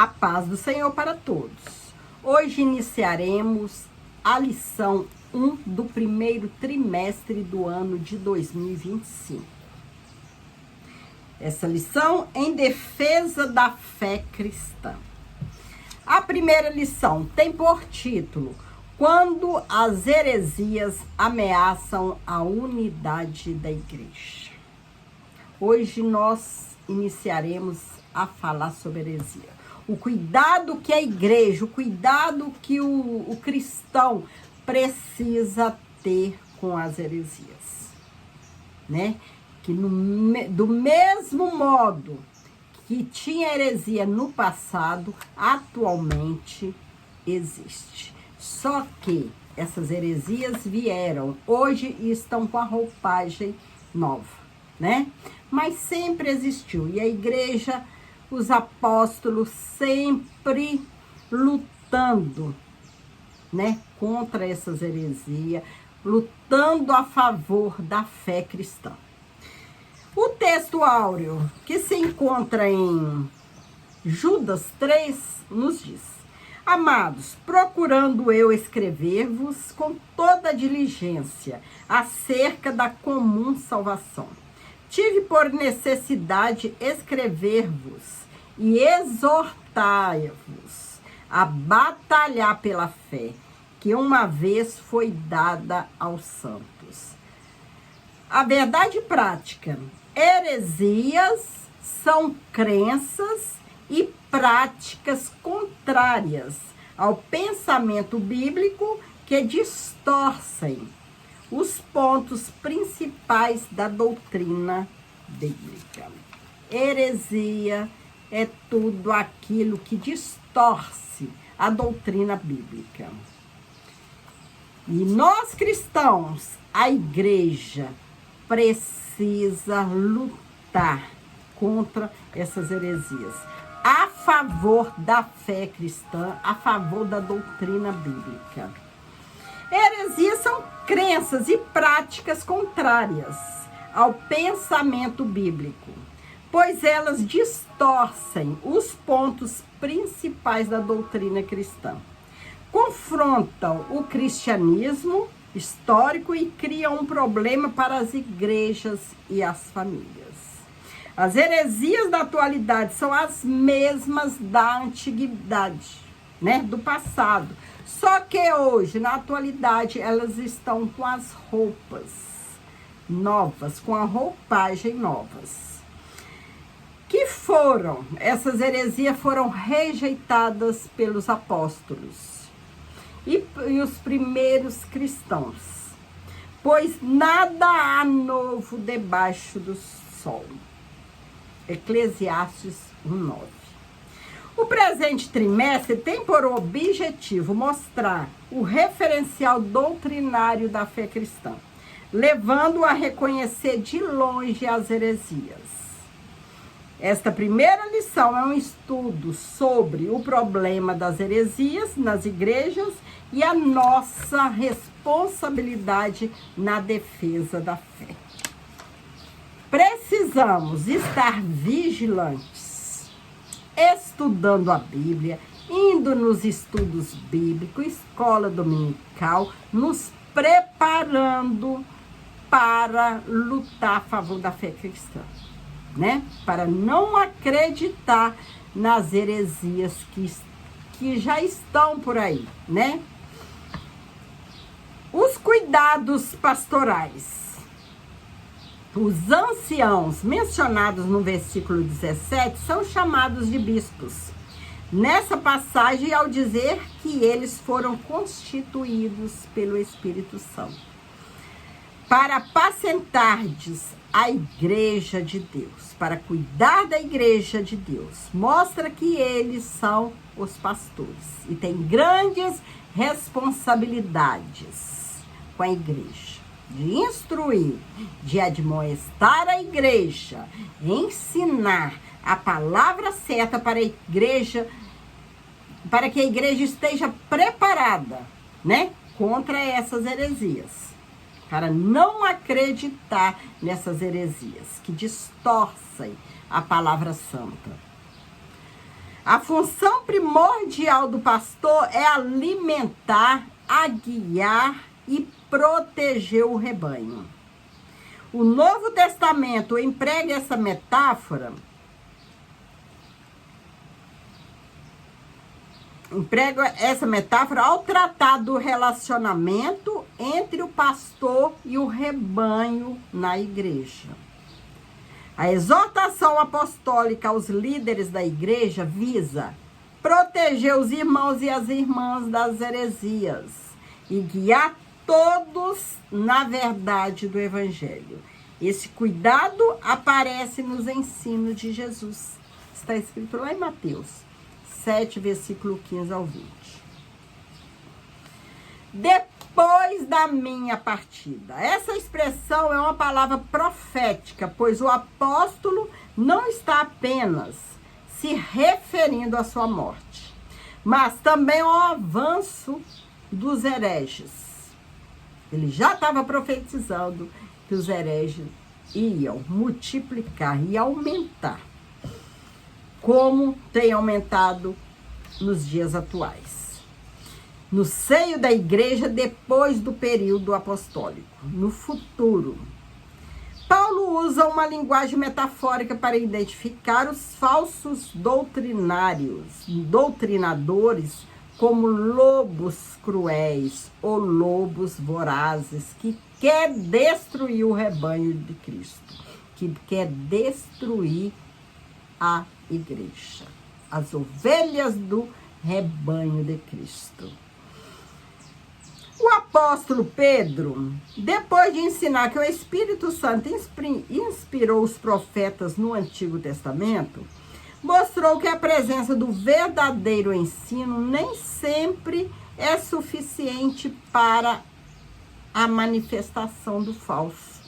A paz do Senhor para todos. Hoje iniciaremos a lição 1 do primeiro trimestre do ano de 2025. Essa lição em defesa da fé cristã. A primeira lição tem por título: Quando as heresias ameaçam a unidade da igreja. Hoje nós iniciaremos a falar sobre heresia. O cuidado que a igreja, o cuidado que o cristão precisa ter com as heresias, né? Que do mesmo modo que tinha heresia no passado, atualmente existe. Só que essas heresias vieram hoje e estão com a roupagem nova, né? Mas sempre existiu. E a igreja, os apóstolos sempre lutando, né, contra essas heresias, lutando a favor da fé cristã. O texto áureo que se encontra em Judas 3 nos diz: Amados, procurando eu escrever-vos com toda diligência acerca da comum salvação, tive por necessidade escrever-vos e exortar-vos a batalhar pela fé, que uma vez foi dada aos santos. A verdade prática: heresias são crenças e práticas contrárias ao pensamento bíblico que distorcem os pontos principais da doutrina bíblica. Heresia é tudo aquilo que distorce a doutrina bíblica. E nós cristãos, a igreja, precisa lutar contra essas heresias, a favor da fé cristã, a favor da doutrina bíblica. Heresias são crenças e práticas contrárias ao pensamento bíblico, pois elas distorcem os pontos principais da doutrina cristã, confrontam o cristianismo histórico e criam um problema para as igrejas e as famílias. As heresias da atualidade são as mesmas da antiguidade, né, do passado. Só que hoje, na atualidade, elas estão com as roupas novas, com a roupagem novas. Essas heresias foram rejeitadas pelos apóstolos e os primeiros cristãos, pois nada há novo debaixo do sol. Eclesiastes 1:9. O presente trimestre tem por objetivo mostrar o referencial doutrinário da fé cristã, levando a reconhecer de longe as heresias. Esta primeira lição é um estudo sobre o problema das heresias nas igrejas e a nossa responsabilidade na defesa da fé. Precisamos estar vigilantes, estudando a Bíblia, indo nos estudos bíblicos, escola dominical, nos preparando para lutar a favor da fé cristã, né? Para não acreditar nas heresias que já estão por aí, né? Os cuidados pastorais. Os anciãos mencionados no versículo 17 são chamados de bispos. Nessa passagem, ao dizer que eles foram constituídos pelo Espírito Santo para apacentardes a igreja de Deus, para cuidar da igreja de Deus, mostra que eles são os pastores e têm grandes responsabilidades com a igreja, de instruir, de admoestar a igreja, ensinar a palavra certa para a igreja, para que a igreja esteja preparada, né, contra essas heresias. Para não acreditar nessas heresias que distorcem a palavra santa. A função primordial do pastor é alimentar, guiar e proteger o rebanho. O Novo Testamento emprega essa metáfora ao tratar do relacionamento entre o pastor e o rebanho na igreja. A exortação apostólica aos líderes da igreja visa proteger os irmãos e as irmãs das heresias e guiar todos na verdade do evangelho. Esse cuidado aparece nos ensinos de Jesus. Está escrito lá em Mateus 7, versículo 15 ao 20. Depois da minha partida. Essa expressão é uma palavra profética, pois o apóstolo não está apenas se referindo à sua morte, mas também ao avanço dos hereges. Ele já estava profetizando que os hereges iam multiplicar e aumentar, como tem aumentado nos dias atuais. No seio da igreja, depois do período apostólico, no futuro. Paulo usa uma linguagem metafórica para identificar os falsos doutrinadores, como lobos cruéis ou lobos vorazes, que quer destruir o rebanho de Cristo, que quer destruir a igreja, as ovelhas do rebanho de Cristo. O apóstolo Pedro, depois de ensinar que o Espírito Santo inspirou os profetas no Antigo Testamento, mostrou que a presença do verdadeiro ensino nem sempre é suficiente para a manifestação do falso.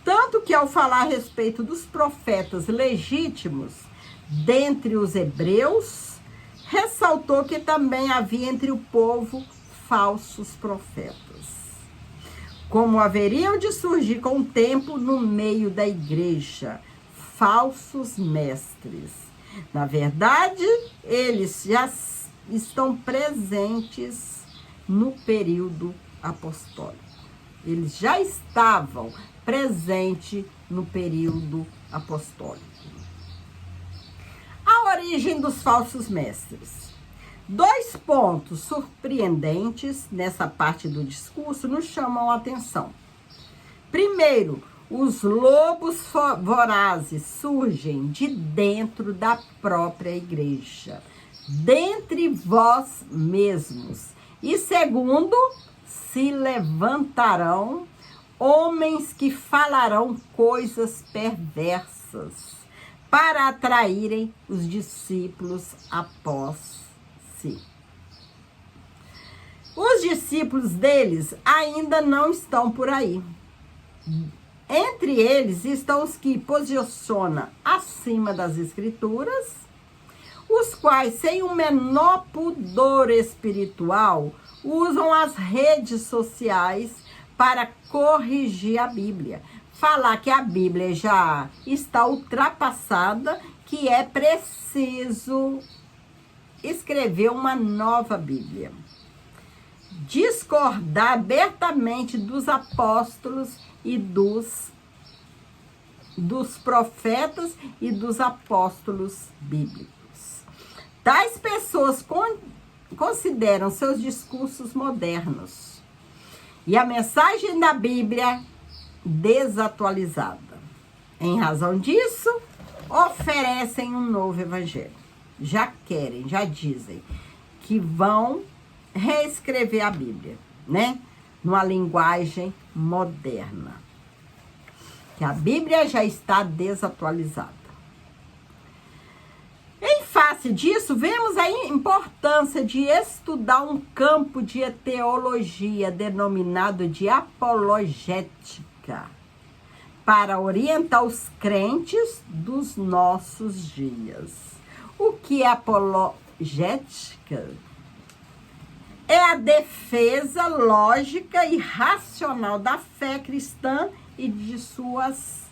Tanto que, ao falar a respeito dos profetas legítimos dentre os hebreus, ressaltou que também havia entre o povo falsos profetas, como haveriam de surgir com o tempo no meio da igreja, falsos mestres. Na verdade, eles já estão presentes no período apostólico. Eles já estavam presentes no período apostólico. A origem dos falsos mestres. 2 pontos surpreendentes nessa parte do discurso nos chamam a atenção. Primeiro, os lobos vorazes surgem de dentro da própria igreja, dentre vós mesmos. E segundo, se levantarão homens que falarão coisas perversas para atraírem os discípulos após si. Os discípulos deles ainda não estão por aí. Entre eles estão os que posicionam acima das escrituras, os quais, sem o menor pudor espiritual, usam as redes sociais para corrigir a Bíblia. Falar que a Bíblia já está ultrapassada, que é preciso escrever uma nova Bíblia. Discordar abertamente dos apóstolos e dos profetas e dos apóstolos bíblicos. Tais pessoas consideram seus discursos modernos e a mensagem da Bíblia desatualizada. Em razão disso, oferecem um novo evangelho. Já dizem que vão reescrever a Bíblia, né? Numa linguagem moderna. Que a Bíblia já está desatualizada. Em face disso, vemos a importância de estudar um campo de teologia denominado de apologética, para orientar os crentes dos nossos dias. O que é apologética? É a defesa lógica e racional da fé cristã e de suas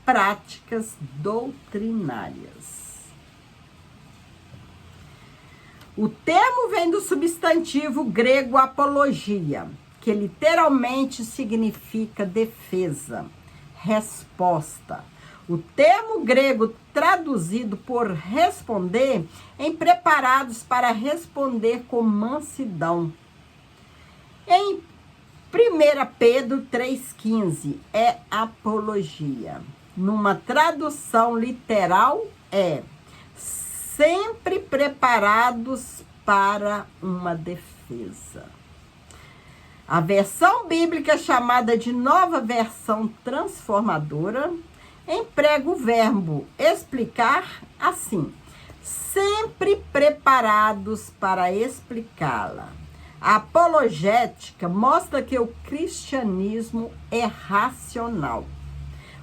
práticas doutrinárias. O termo vem do substantivo grego apologia, que literalmente significa defesa, resposta. O termo grego traduzido por responder, em preparados para responder com mansidão. Em 1 Pedro 3,15 é apologia. Numa tradução literal é sempre preparados para uma defesa. A versão bíblica chamada de Nova Versão Transformadora emprega o verbo explicar assim: sempre preparados para explicá-la. A apologética mostra que o cristianismo é racional.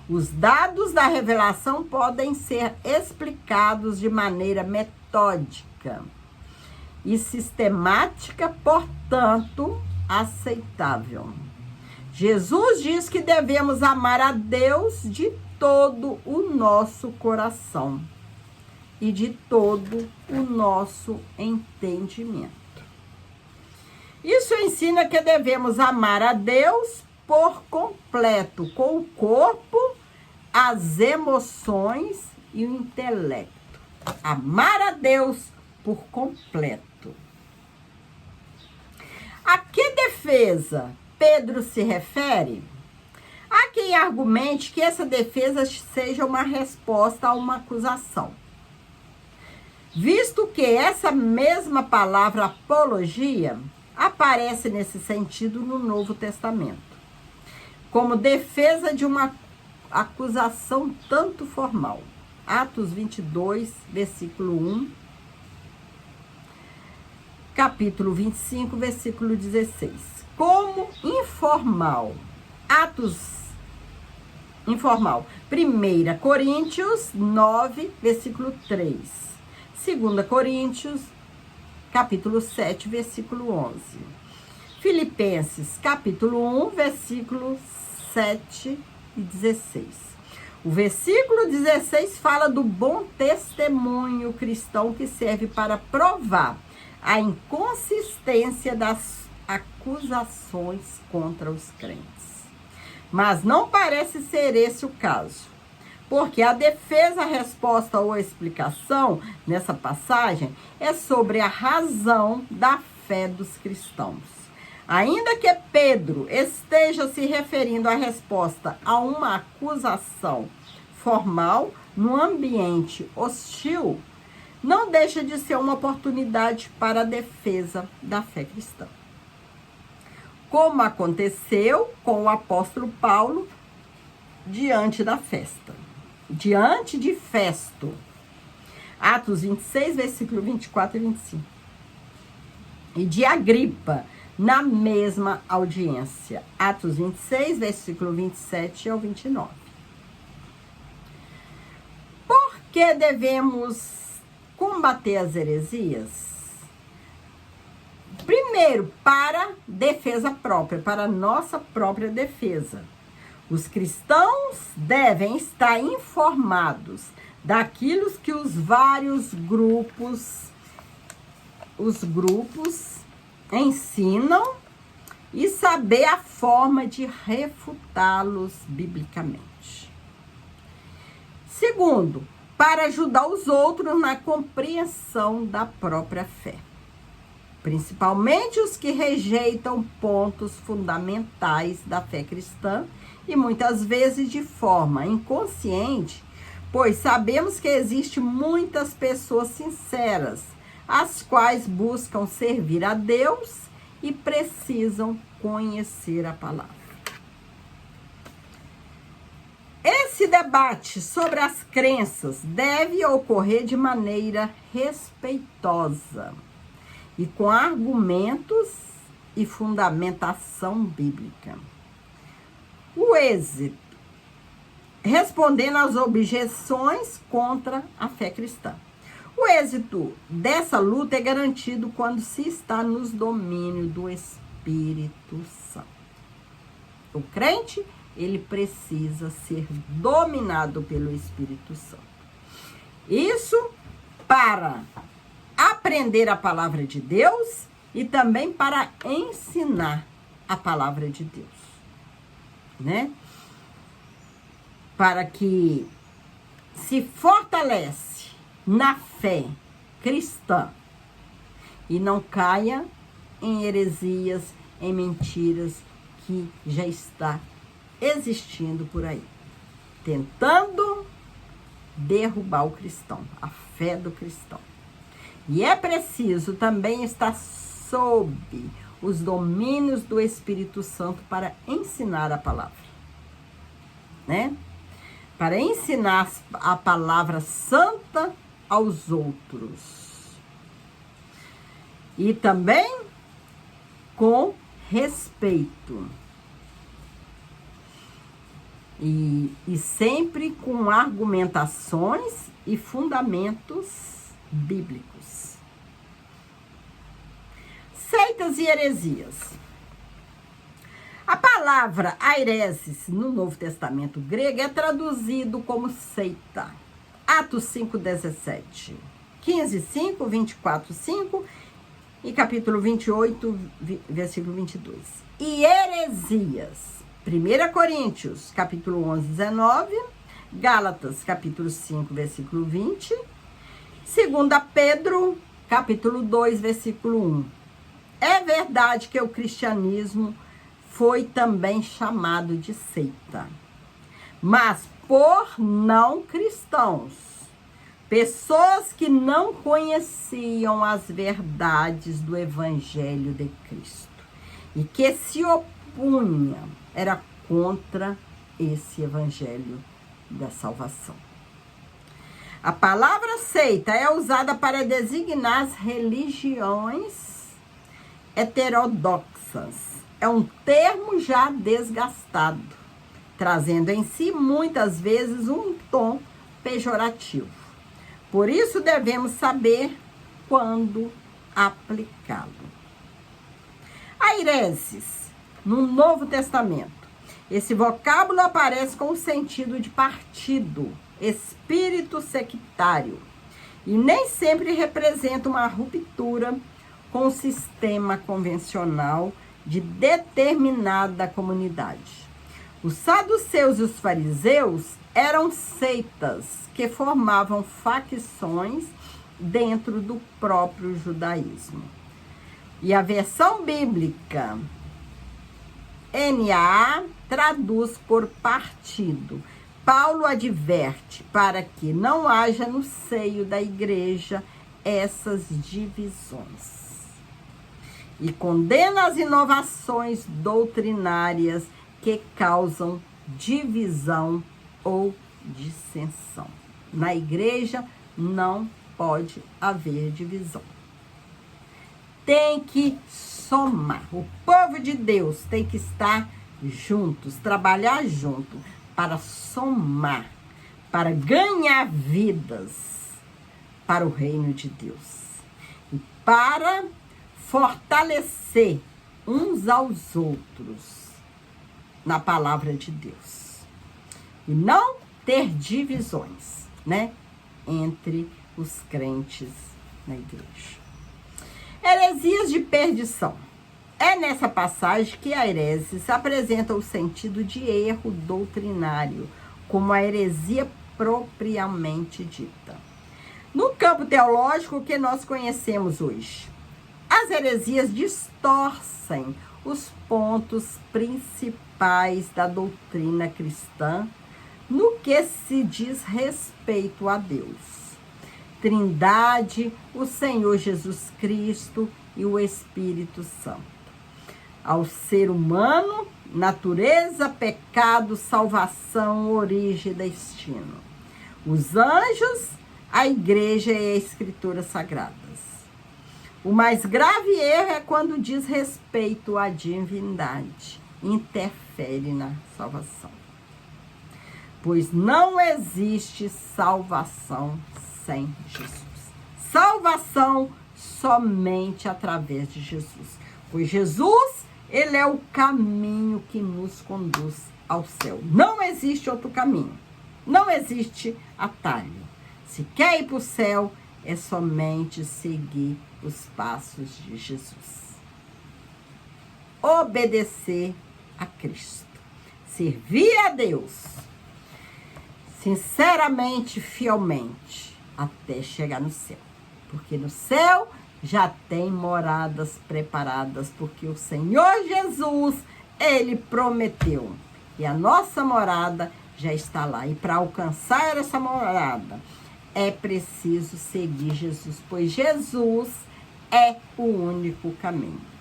Os dados da revelação podem ser explicados de maneira metódica e sistemática, portanto, aceitável. Jesus diz que devemos amar a Deus de todo o nosso coração e de todo o nosso entendimento. Isso ensina que devemos amar a Deus por completo, com o corpo, as emoções e o intelecto. Amar a Deus por completo. A que defesa Pedro se refere? Há quem argumente que essa defesa seja uma resposta a uma acusação, visto que essa mesma palavra apologia aparece nesse sentido no Novo Testamento, como defesa de uma acusação tanto formal. Atos 22, versículo 1, capítulo 25, versículo 16. Como informal. Informal. 1 Coríntios 9, versículo 3. 2 Coríntios, capítulo 7, versículo 11. Filipenses, capítulo 1, versículo 7 e 16. O versículo 16 fala do bom testemunho cristão que serve para provar a inconsistência das acusações contra os crentes. Mas não parece ser esse o caso, porque a defesa, a resposta ou a explicação nessa passagem é sobre a razão da fé dos cristãos. Ainda que Pedro esteja se referindo à resposta a uma acusação formal no ambiente hostil, não deixa de ser uma oportunidade para a defesa da fé cristã. Como aconteceu com o apóstolo Paulo diante de Festo. Atos 26, versículo 24 e 25. E de Agripa, na mesma audiência. Atos 26, versículo 27 ao 29. Por que devemos combater as heresias? Primeiro, para defesa própria, para nossa própria defesa. Os cristãos devem estar informados daquilo que os vários grupos ensinam e saber a forma de refutá-los biblicamente. Segundo, para ajudar os outros na compreensão da própria fé, principalmente os que rejeitam pontos fundamentais da fé cristã e muitas vezes de forma inconsciente, pois sabemos que existem muitas pessoas sinceras, as quais buscam servir a Deus e precisam conhecer a palavra. Esse debate sobre as crenças deve ocorrer de maneira respeitosa e com argumentos e fundamentação bíblica. O êxito, respondendo às objeções contra a fé cristã. O êxito dessa luta é garantido quando se está nos domínios do Espírito Santo. O crente, ele precisa ser dominado pelo Espírito Santo. Isso para aprender a palavra de Deus e também para ensinar a palavra de Deus, né? Para que se fortalece na fé cristã e não caia em heresias, em mentiras que já está existindo por aí, tentando derrubar o cristão, a fé do cristão. E é preciso também estar sob os domínios do Espírito Santo para ensinar a palavra, né? Para ensinar a palavra santa aos outros. E também com respeito. E sempre com argumentações e fundamentos bíblicos. Seitas e heresias. A palavra aireses no Novo Testamento grego é traduzido como seita. Atos 5:17, 15:5, 24:5 e capítulo 28, versículo 22. E heresias. 1 Coríntios, capítulo 11, 19. Gálatas, capítulo 5, versículo 20. 2 Pedro, capítulo 2, versículo 1. É verdade que o cristianismo foi também chamado de seita, mas por não cristãos, pessoas que não conheciam as verdades do Evangelho de Cristo e que se opunham, era contra esse Evangelho da salvação. A palavra seita é usada para designar as religiões heterodoxas. É um termo já desgastado, trazendo em si muitas vezes um tom pejorativo. Por isso devemos saber quando aplicá-lo. Aireses, no Novo Testamento. Esse vocábulo aparece com o sentido de partido, espírito sectário, e nem sempre representa uma ruptura com o sistema convencional de determinada comunidade. Os saduceus e os fariseus eram seitas que formavam facções dentro do próprio judaísmo. E a versão bíblica NAA traduz por partido. Paulo adverte para que não haja no seio da igreja essas divisões. E condena as inovações doutrinárias que causam divisão ou dissensão. Na igreja não pode haver divisão. Tem que somar. O povo de Deus tem que estar juntos, trabalhar junto para somar, para ganhar vidas para o reino de Deus e para fortalecer uns aos outros na palavra de Deus. E não ter divisões, né, entre os crentes na igreja. Heresias de perdição. É nessa passagem que a hereses apresenta o sentido de erro doutrinário, como a heresia propriamente dita. No campo teológico que nós conhecemos hoje, as heresias distorcem os pontos principais da doutrina cristã no que se diz respeito a Deus, Trindade, o Senhor Jesus Cristo e o Espírito Santo, ao ser humano, natureza, pecado, salvação, origem e destino, os anjos, a igreja e a escritura sagradas. O mais grave erro é quando diz respeito à divindade, interfere na salvação. Pois não existe salvação sem Jesus. Salvação somente através de Jesus. Pois Jesus, ele é o caminho que nos conduz ao céu. Não existe outro caminho. Não existe atalho. Se quer ir para o céu, é somente seguir os passos de Jesus. Obedecer a Cristo. Servir a Deus sinceramente, fielmente, até chegar no céu. Porque no céu já tem moradas preparadas, porque o Senhor Jesus, Ele prometeu. E a nossa morada já está lá. E para alcançar essa morada, é preciso seguir Jesus, pois Jesus é o único caminho.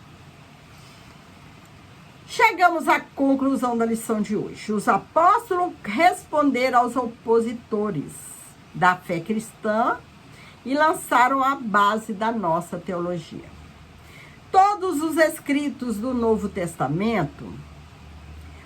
Chegamos à conclusão da lição de hoje. Os apóstolos responderam aos opositores da fé cristã e lançaram a base da nossa teologia. Todos os escritos do Novo Testamento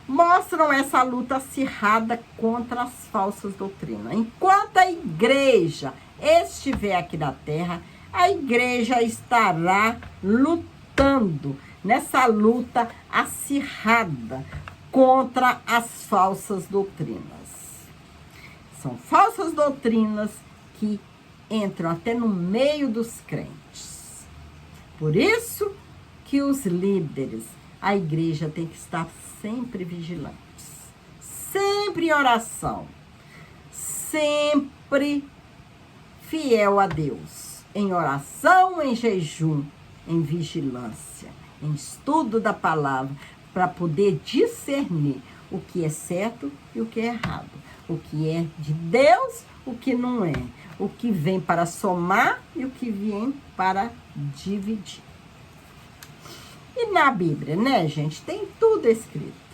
mostram essa luta acirrada contra as falsas doutrinas. Enquanto a igreja estiver aqui na terra, a igreja estará lutando nessa luta acirrada contra as falsas doutrinas. São falsas doutrinas que entram até no meio dos crentes. Por isso que os líderes, a igreja tem que estar sempre vigilantes, sempre em oração, sempre fiel a Deus, em oração, em jejum, em vigilância, em estudo da palavra, para poder discernir o que é certo e o que é errado, o que é de Deus, o que não é, o que vem para somar e o que vem para dividir. E na Bíblia, né, gente, tem tudo escrito.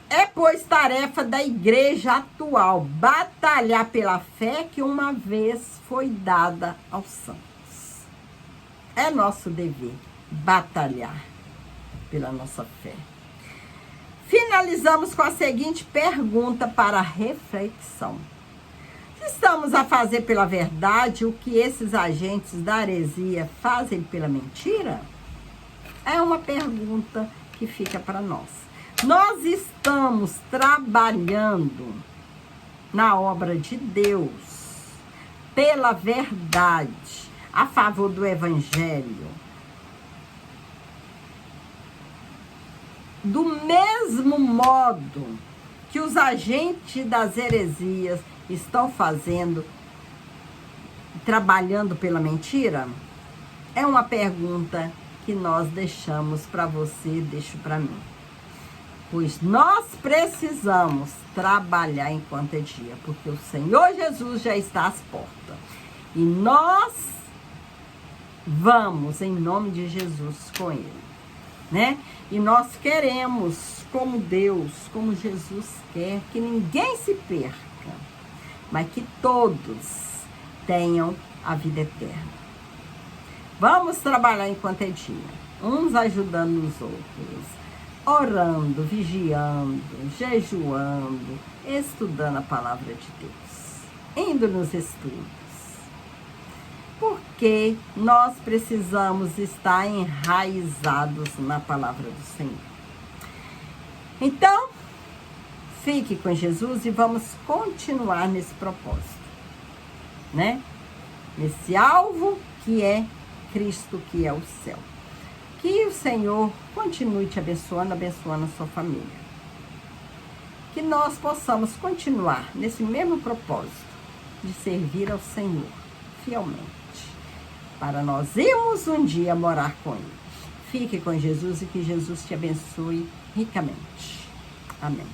É, pois, tarefa da igreja atual batalhar pela fé que uma vez foi dada aos santos. É nosso dever batalhar pela nossa fé. Finalizamos com a seguinte pergunta para reflexão. Estamos a fazer pela verdade o que esses agentes da heresia fazem pela mentira? É uma pergunta que fica para nós. Nós estamos trabalhando na obra de Deus, pela verdade, a favor do Evangelho, do mesmo modo que os agentes das heresias estão fazendo, trabalhando pela mentira? É uma pergunta que nós deixamos para você, deixo para mim. Pois nós precisamos trabalhar enquanto é dia, porque o Senhor Jesus já está às portas. E nós vamos, em nome de Jesus, com Ele, né? E nós queremos, como Deus, como Jesus quer, que ninguém se perca, mas que todos tenham a vida eterna. Vamos trabalhar enquanto é dia, uns ajudando os outros, orando, vigiando, jejuando, estudando a palavra de Deus, indo nos estudos. Porque nós precisamos estar enraizados na palavra do Senhor. Então, fique com Jesus e vamos continuar nesse propósito, né? Nesse alvo que é Cristo, que é o céu. Que o Senhor continue te abençoando, abençoando a sua família. Que nós possamos continuar nesse mesmo propósito de servir ao Senhor fielmente, para nós irmos um dia morar com Ele. Fique com Jesus e que Jesus te abençoe ricamente. Amém.